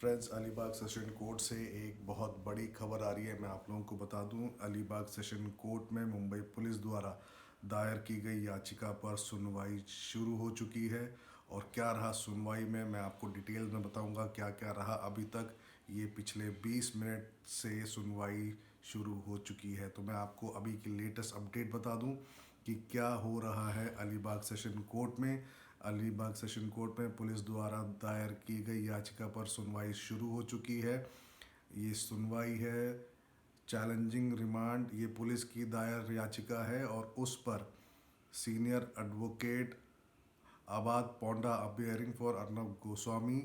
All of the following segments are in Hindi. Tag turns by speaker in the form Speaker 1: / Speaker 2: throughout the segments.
Speaker 1: फ्रेंड्स, अलीबाग सेशन कोर्ट से एक बहुत बड़ी खबर आ रही है। मैं आप लोगों को बता दूं, अलीबाग सेशन कोर्ट में मुंबई पुलिस द्वारा दायर की गई याचिका पर सुनवाई शुरू हो चुकी है। और क्या रहा सुनवाई में, मैं आपको डिटेल में बताऊंगा क्या क्या रहा अभी तक। ये पिछले 20 मिनट से सुनवाई शुरू हो चुकी है। तो मैं आपको अभी की लेटेस्ट अपडेट बता दूं कि क्या हो रहा है अलीबाग सेशन कोर्ट में। अलीबाग सेशन कोर्ट में पुलिस द्वारा दायर की गई याचिका पर सुनवाई शुरू हो चुकी है। ये सुनवाई है चैलेंजिंग रिमांड। ये पुलिस की दायर याचिका है और उस पर सीनियर एडवोकेट आबाद पोंडा अपियरिंग फॉर अर्नब गोस्वामी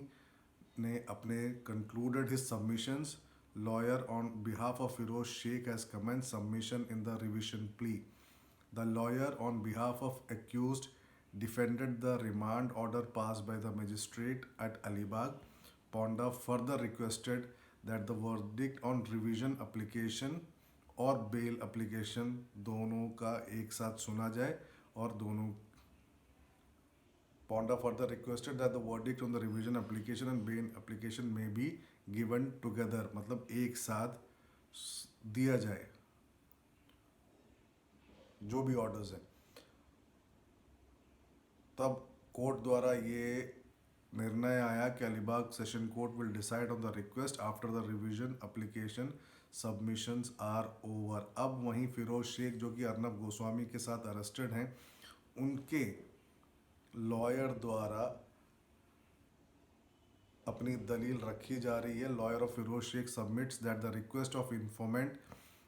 Speaker 1: ने अपने concluded his submissions. Lawyer on behalf of Firoz Sheikh has commenced submission in the revision plea. The lawyer on behalf of accused defended the remand order passed by the magistrate at Alibag. Ponda further requested that the verdict on revision application और बेल एप्लीकेशन दोनों का एक साथ सुना जाए और दोनों Ponda further requested that the verdict on the revision application and bail application may be given together, मतलब एक साथ दिया जाए जो भी ऑर्डर्स हैं। तब कोर्ट द्वारा ये निर्णय आया कि Alibag session court will decide on the request after the revision application submissions are over. अब वहीं फिरोज शेख जो कि अर्नब गोस्वामी के साथ अरेस्टेड हैं, उनके लॉयर द्वारा अपनी दलील रखी जा रही है। Lawyer of Firoz Sheikh submits that the request of informant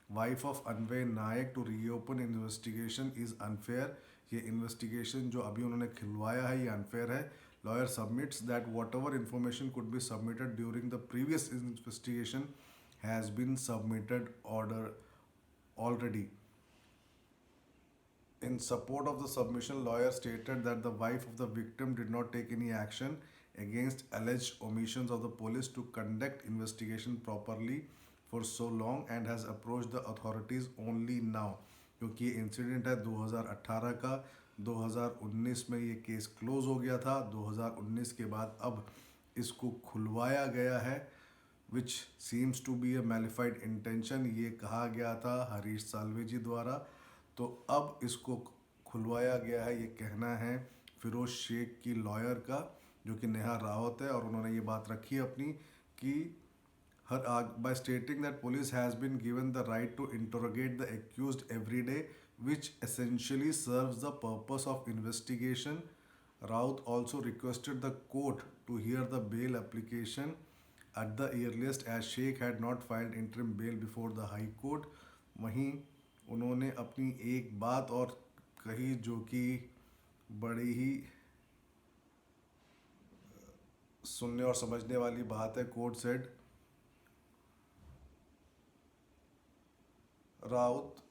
Speaker 1: wife of Anvay Naik to reopen investigation is unfair. ये इन्वेस्टिगेशन जो अभी उन्होंने खिलवाया है ये अनफेयर है। Lawyer submits that whatever information could be submitted during the previous investigation has been submitted order already. In support of the submission, lawyer stated that the wife of the victim did not take any action against alleged omissions of the police to conduct investigation properly for so long and has approached the authorities only now। क्योंकि ये इंसिडेंट है 2018 का, 2019 में ये केस क्लोज हो गया था। 2019 के बाद अब इसको खुलवाया गया है, which seems to be a malafide intention. ये कहा गया था हरीश साल्वे जी द्वारा। तो अब इसको खुलवाया गया है, ये कहना है फिरोज शेख की लॉयर का जो कि नेहा रावत है। और उन्होंने ये बात रखी अपनी कि हर by stating that police has been given the right to interrogate the accused every day, which essentially serves the purpose of investigation. Raut also requested the court to hear the bail application at the earliest as Sheikh had not filed interim bail before the High Court। वहीं उन्होंने अपनी एक बात और कही जो कि बड़ी ही सुनने और समझने वाली बात है। Court said Raut,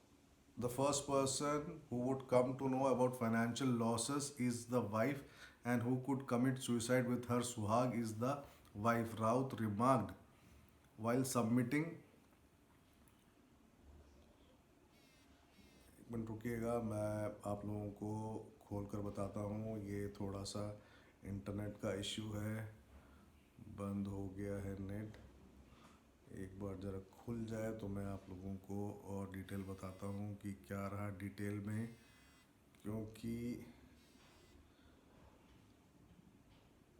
Speaker 1: the first person who would come to know about financial losses is the wife, and who could commit suicide with her suhag is the wife, Raut remarked while submitting। एक मिनट रुकिएगा, मैं आप लोगों को खोल कर बताता हूँ। ये थोड़ा सा इंटरनेट का इश्यू है, बंद हो गया है नेट। एक बार ज़रा खुल जाए तो मैं आप लोगों को और डिटेल बताता हूँ कि क्या रहा डिटेल में। क्योंकि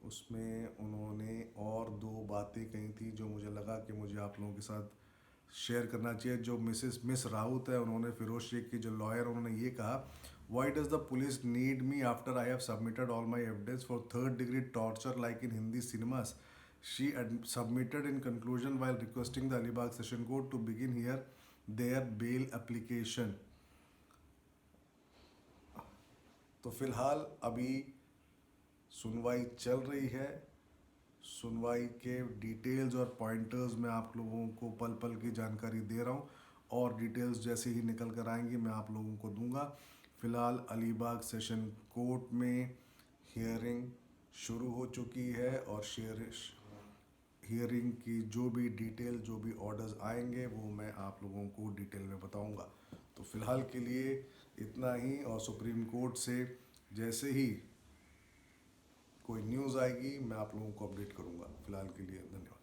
Speaker 1: उसमें उन्होंने और दो बातें कही थी जो मुझे लगा कि मुझे आप लोगों के साथ शेयर करना चाहिए। जो मिस राउत है, उन्होंने फिरोज शेख की जो लॉयर, उन्होंने ये कहा, why does the police need me after I have submitted all my evidence for third degree torture like in Hindi cinemas. She submitted in conclusion while requesting the Alibag Session Court to begin hear their bail application। तो फिलहाल अभी सुनवाई चल रही है। सुनवाई के डिटेल्स और पॉइंटर्स मैं आप लोगों को पल पल की जानकारी दे रहा हूँ, और डिटेल्स जैसे ही निकल कर आएंगी मैं आप लोगों को दूंगा। फिलहाल अलीबाग सेशन कोर्ट में हियरिंग शुरू हो चुकी है और हियरिंग की जो भी डिटेल, जो भी ऑर्डर्स आएंगे वो मैं आप लोगों को डिटेल में बताऊंगा। तो फिलहाल के लिए इतना ही, और सुप्रीम कोर्ट से जैसे ही कोई न्यूज़ आएगी मैं आप लोगों को अपडेट करूंगा। फिलहाल के लिए धन्यवाद।